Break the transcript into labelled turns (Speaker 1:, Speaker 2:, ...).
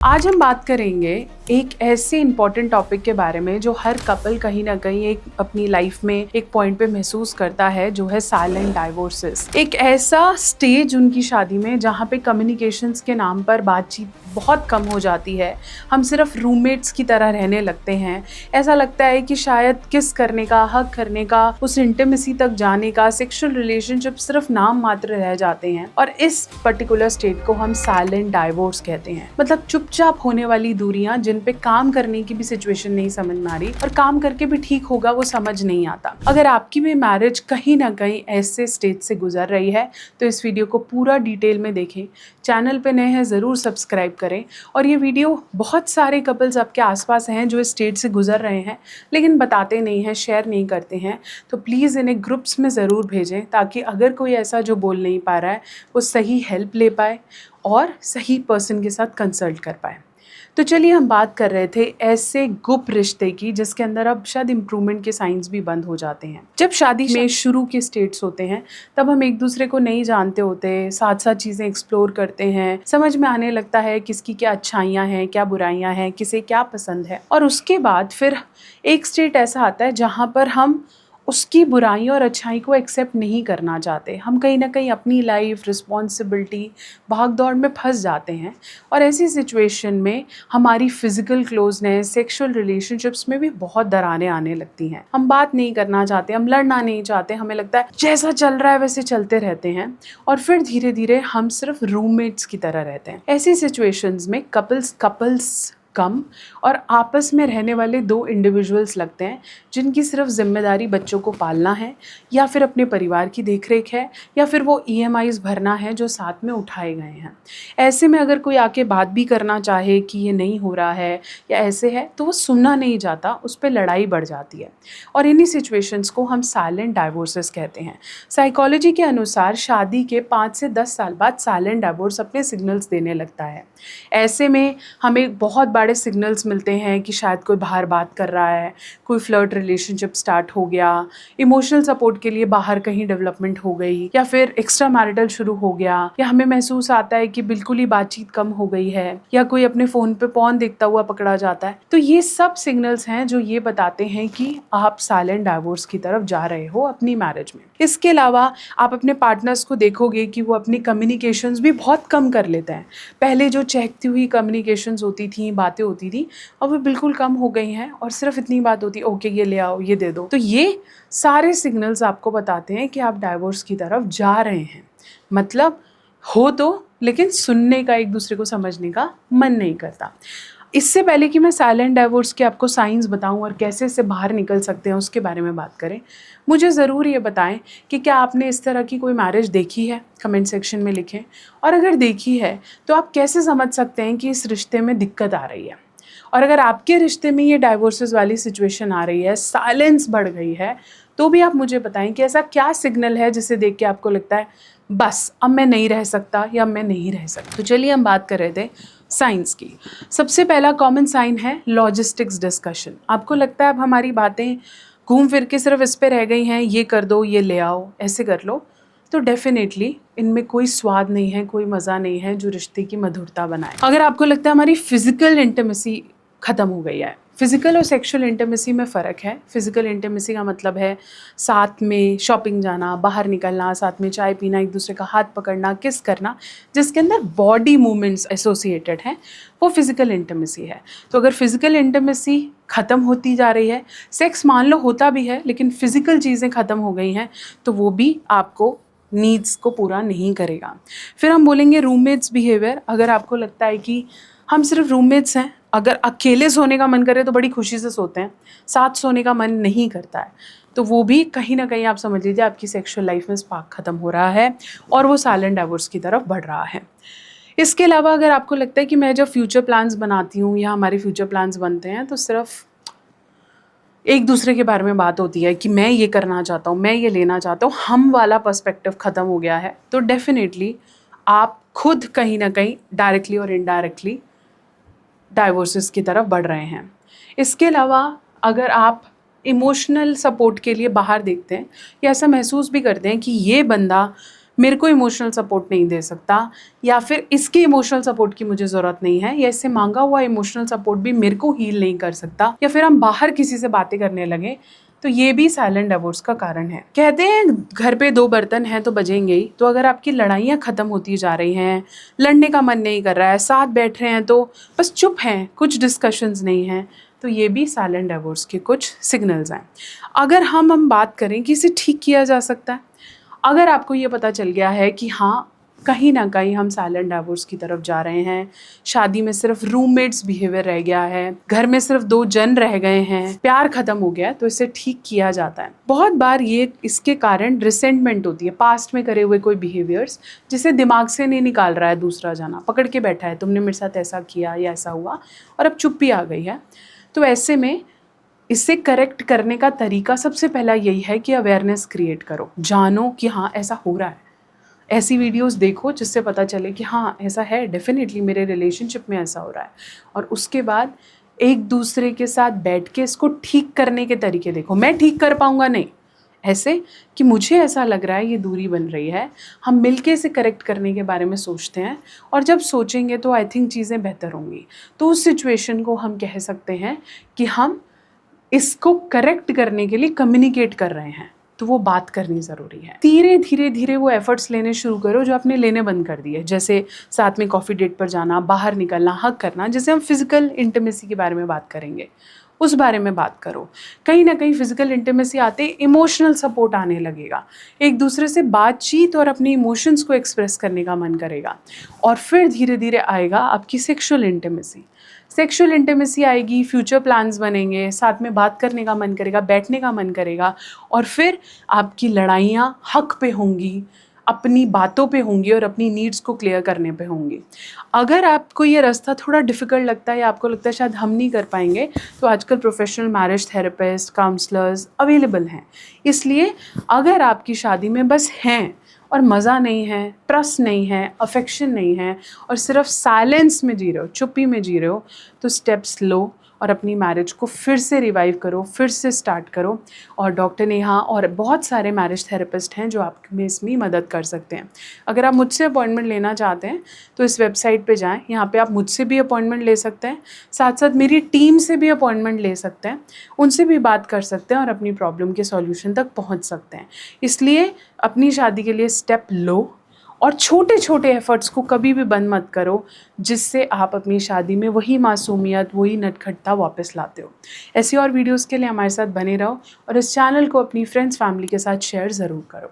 Speaker 1: आज हम बात करेंगे एक ऐसे इम्पॉर्टेंट टॉपिक के बारे में जो हर कपल कहीं ना कहीं एक अपनी लाइफ में एक पॉइंट पे महसूस करता है, जो है साइलेंट डाइवोर्सेस। एक ऐसा स्टेज उनकी शादी में जहाँ पे कम्युनिकेशंस के नाम पर बातचीत बहुत कम हो जाती है। हम सिर्फ रूममेट्स की तरह रहने लगते हैं। ऐसा लगता है कि शायद किस करने का, हग करने का, उस इंटीमेसी तक जाने का, सेक्सुअल रिलेशनशिप सिर्फ नाम मात्र रह जाते हैं। और इस पर्टिकुलर स्टेट को हम साइलेंट डाइवोर्स कहते हैं। मतलब चुपचाप होने वाली दूरियां जिन पे काम करने की भी सिचुएशन नहीं समझ में आ रही और काम करके भी ठीक होगा वो समझ नहीं आता। अगर आपकी भी मैरिज कहीं ना कहीं ऐसे स्टेज से गुजर रही है तो इस वीडियो को पूरा डिटेल में देखें। चैनल पे नए हैं ज़रूर सब्सक्राइब करें। और ये वीडियो बहुत सारे कपल्स आपके आसपास हैं जो इस स्टेज से गुजर रहे हैं लेकिन बताते नहीं हैं, शेयर नहीं करते हैं, तो प्लीज़ इन्हें ग्रुप्स में ज़रूर भेजें ताकि अगर कोई ऐसा जो बोल नहीं पा रहा है वो सही हेल्प ले पाए और सही पर्सन के साथ कंसल्ट कर पाए। तो चलिए, हम बात कर रहे थे ऐसे गुप्त रिश्ते की जिसके अंदर अब शायद इम्प्रूवमेंट के साइंस भी बंद हो जाते हैं। जब शादी में शुरू के स्टेट्स होते हैं तब हम एक दूसरे को नहीं जानते होते, साथ साथ चीज़ें एक्सप्लोर करते हैं, समझ में आने लगता है किसकी क्या अच्छाइयाँ हैं, क्या बुराइयाँ हैं, किसे क्या पसंद है। और उसके बाद फिर एक स्टेट ऐसा आता है जहाँ पर हम उसकी बुराई और अच्छाई को एक्सेप्ट नहीं करना चाहते। हम कहीं ना कहीं अपनी लाइफ, रिस्पॉन्सिबिलिटी, भाग दौड़ में फंस जाते हैं और ऐसी सिचुएशन में हमारी फिजिकल क्लोजनेस, सेक्सुअल रिलेशनशिप्स में भी बहुत दरारें आने लगती हैं। हम बात नहीं करना चाहते, हम लड़ना नहीं चाहते, हमें लगता है जैसा चल रहा है वैसे चलते रहते हैं और फिर धीरे धीरे हम सिर्फ रूममेट्स की तरह रहते हैं। ऐसी सिचुएशंस में कपल्स कम और आपस में रहने वाले दो इंडिविजुअल्स लगते हैं जिनकी सिर्फ जिम्मेदारी बच्चों को पालना है या फिर अपने परिवार की देखरेख है या फिर वो EMIs भरना है जो साथ में उठाए गए हैं। ऐसे में अगर कोई आके बात भी करना चाहे कि ये नहीं हो रहा है या ऐसे है तो वो सुनना नहीं चाहता, उस पर लड़ाई बढ़ जाती है और इन्हीं सिचुएशंस को हम साइलेंट डाइवोर्सेस कहते हैं। साइकोलॉजी के अनुसार शादी के 5 से 10 साल बाद साइलेंट डाइवोर्स अपने सिग्नल्स देने लगता है। ऐसे में हमें बहुत बड़े सिग्नल्स मिलते हैं कि शायद कोई बाहर बात कर रहा है, कोई फ्लर्ट रिलेशनशिप स्टार्ट हो गया, इमोशनल सपोर्ट के लिए बाहर कहीं डेवलपमेंट हो गई या फिर एक्स्ट्रा मैरिटल शुरू हो गया, या हमें महसूस आता है कि बिल्कुल ही बातचीत कम हो गई है या कोई अपने फ़ोन पे पॉर्न देखता हुआ पकड़ा जाता है। तो ये सब सिग्नल्स हैं जो ये बताते हैं कि आप साइलेंट डाइवोर्स की तरफ जा रहे हो अपनी मैरिज में। इसके अलावा आप अपने पार्टनर्स को देखोगे कि वो अपनी कम्युनिकेशंस भी बहुत कम कर लेते हैं। पहले जो चहकती हुई कम्युनिकेशंस होती थी, बातें होती थी, अब वो बिल्कुल कम हो गई हैं और सिर्फ इतनी बात होती है, ओके ये ले आओ, ये दे दो। तो ये सारे सिग्नल्स आपको बताते हैं कि आप डाइवोर्स की तरफ जा रहे हैं। मतलब हो तो, लेकिन सुनने का, एक दूसरे को समझने का मन नहीं करता। इससे पहले कि मैं साइलेंट डाइवोर्स के आपको साइंस बताऊं और कैसे इससे बाहर निकल सकते हैं उसके बारे में बात करें, मुझे ज़रूर ये बताएं कि क्या आपने इस तरह की कोई मैरिज देखी है। कमेंट सेक्शन में लिखें। और अगर देखी है तो आप कैसे समझ सकते हैं कि इस रिश्ते में दिक्कत आ रही है। और अगर आपके रिश्ते में ये डाइवोर्सेस वाली सिचुएशन आ रही है, साइलेंस बढ़ गई है, तो भी आप मुझे बताएं कि ऐसा क्या सिग्नल है जिसे देख के आपको लगता है बस अब मैं नहीं रह सकता या मैं नहीं रह सकता। तो चलिए, हम बात कर रहे थे साइंस की। सबसे पहला कॉमन साइन है लॉजिस्टिक्स डिस्कशन। आपको लगता है अब हमारी बातें घूम फिर के सिर्फ इस पे रह गई हैं, ये कर दो, ये ले आओ, ऐसे कर लो, तो डेफिनेटली इनमें कोई स्वाद नहीं है, कोई मज़ा नहीं है जो रिश्ते की मधुरता बनाए। अगर आपको लगता है हमारी फिजिकल इंटीमेसी ख़त्म हो गई है, फिजिकल और सेक्सुअल इंटीमेसी में फ़र्क है। फिजिकल इंटीमेसी का मतलब है साथ में शॉपिंग जाना, बाहर निकलना, साथ में चाय पीना, एक दूसरे का हाथ पकड़ना, किस करना, जिसके अंदर बॉडी मूवमेंट्स एसोसिएटेड हैं, वो फिजिकल इंटीमेसी है। तो अगर फिजिकल इंटीमेसी ख़त्म होती जा रही है, सेक्स मान लो होता भी है लेकिन फिजिकल चीज़ें ख़त्म हो गई हैं, तो वो भी आपको नीड्स को पूरा नहीं करेगा। फिर हम बोलेंगे रूममेट्स बिहेवियर। अगर आपको लगता है कि हम सिर्फ रूममेट्स हैं, अगर अकेले सोने का मन करे तो बड़ी खुशी से सोते हैं, साथ सोने का मन नहीं करता है, तो वो भी कहीं ना कहीं आप समझ लीजिए आपकी सेक्सुअल लाइफ में स्पार्क ख़त्म हो रहा है और वो साइलेंट डाइवोर्स की तरफ बढ़ रहा है। इसके अलावा अगर आपको लगता है कि मैं जब फ्यूचर प्लान्स बनाती हूँ या हमारे फ्यूचर प्लान्स बनते हैं तो सिर्फ एक दूसरे के बारे में बात होती है कि मैं ये करना चाहता हूँ, मैं ये लेना चाहता हूँ, हम वाला पर्सपेक्टिव ख़त्म हो गया है, तो डेफिनेटली आप खुद कहीं ना कहीं डायरेक्टली और इनडायरेक्टली डाइवोर्सेस की तरफ बढ़ रहे हैं। इसके अलावा अगर आप इमोशनल सपोर्ट के लिए बाहर देखते हैं या ऐसा महसूस भी करते हैं कि ये बंदा मेरे को इमोशनल सपोर्ट नहीं दे सकता, या फिर इसके इमोशनल सपोर्ट की मुझे ज़रूरत नहीं है, या इससे मांगा हुआ इमोशनल सपोर्ट भी मेरे को हील नहीं कर सकता, या फिर हम बाहर किसी से बातें करने लगे, तो ये भी साइलेंट डिवोर्स का कारण है। कहते हैं घर पे 2 बर्तन हैं तो बजेंगे ही। तो अगर आपकी लड़ाइयाँ ख़त्म होती जा रही हैं, लड़ने का मन नहीं कर रहा है, साथ बैठ रहे हैं तो बस चुप हैं, कुछ डिस्कशंस नहीं हैं, तो ये भी साइलेंट डिवोर्स के कुछ सिग्नल्स हैं। अगर हम बात करें कि इसे ठीक किया जा सकता है, अगर आपको ये पता चल गया है कि हाँ, कहीं ना कहीं हम साइलेंट डिवोर्स की तरफ जा रहे हैं, शादी में सिर्फ रूममेट्स बिहेवियर रह गया है, घर में सिर्फ 2 जन रह गए हैं, प्यार खत्म हो गया, तो इसे ठीक किया जाता है। बहुत बार ये इसके कारण रिसेंटमेंट होती है, पास्ट में करे हुए कोई बिहेवियर्स जिसे दिमाग से नहीं निकाल रहा है दूसरा जना, पकड़ के बैठा है, तुमने मेरे साथ ऐसा किया या ऐसा हुआ, और अब चुप्पी आ गई है। तो ऐसे में इसे करेक्ट करने का तरीका सबसे पहला यही है कि अवेयरनेस क्रिएट करो, जानो कि हाँ ऐसा हो रहा है, ऐसी वीडियोस देखो जिससे पता चले कि हाँ ऐसा है, डेफिनेटली मेरे रिलेशनशिप में ऐसा हो रहा है, और उसके बाद एक दूसरे के साथ बैठ के इसको ठीक करने के तरीके देखो। मैं ठीक कर पाऊँगा नहीं, ऐसे कि मुझे ऐसा लग रहा है ये दूरी बन रही है, हम मिलके इसे करेक्ट करने के बारे में सोचते हैं, और जब सोचेंगे तो आई थिंक चीज़ें बेहतर होंगी। तो उस सिचुएशन को हम कह सकते हैं कि हम इसको करेक्ट करने के लिए कम्युनिकेट कर रहे हैं, तो वो बात करनी ज़रूरी है। धीरे धीरे वो एफर्ट्स लेने शुरू करो जो आपने लेने बंद कर दिए, जैसे साथ में कॉफ़ी डेट पर जाना, बाहर निकलना, हग करना, जैसे हम फिजिकल इंटीमेसी के बारे में बात करेंगे उस बारे में बात करो। कहीं ना कहीं फिजिकल इंटीमेसी आते इमोशनल सपोर्ट आने लगेगा, एक दूसरे से बातचीत और अपने इमोशंस को एक्सप्रेस करने का मन करेगा, और फिर धीरे धीरे आएगा आपकी सेक्सुअल इंटीमेसी आएगी, फ्यूचर प्लान्स बनेंगे, साथ में बात करने का मन करेगा, बैठने का मन करेगा, और फिर आपकी लड़ाइयाँ हक पे होंगी, अपनी बातों पे होंगी, और अपनी नीड्स को क्लियर करने पे होंगी। अगर आपको ये रास्ता थोड़ा डिफ़िकल्ट लगता है, या आपको लगता है शायद हम नहीं कर पाएंगे, तो आजकल professional marriage therapist, counsellors available हैं। इसलिए अगर आपकी शादी में बस हैं और मज़ा नहीं है, ट्रस्ट नहीं है, अफेक्शन नहीं है, और सिर्फ साइलेंस में जी रहे हो, चुप्पी में जी रहे हो, तो स्टेप्स लो और अपनी मैरिज को फिर से रिवाइव करो, फिर से स्टार्ट करो। और डॉक्टर नेहा और बहुत सारे मैरिज थेरेपिस्ट हैं जो आप में इसमें मदद कर सकते हैं। अगर आप मुझसे अपॉइंटमेंट लेना चाहते हैं तो इस वेबसाइट पे जाएं, यहाँ पे आप मुझसे भी अपॉइंटमेंट ले सकते हैं, साथ साथ मेरी टीम से भी अपॉइंटमेंट ले सकते हैं, उनसे भी बात कर सकते हैं और अपनी प्रॉब्लम के सॉल्यूशन तक पहुँच सकते हैं। इसलिए अपनी शादी के लिए स्टेप लो, और छोटे छोटे एफर्ट्स को कभी भी बंद मत करो, जिससे आप अपनी शादी में वही मासूमियत, वही नटखटता वापस लाते हो। ऐसी और वीडियोस के लिए हमारे साथ बने रहो, और इस चैनल को अपनी फ्रेंड्स फैमिली के साथ शेयर ज़रूर करो।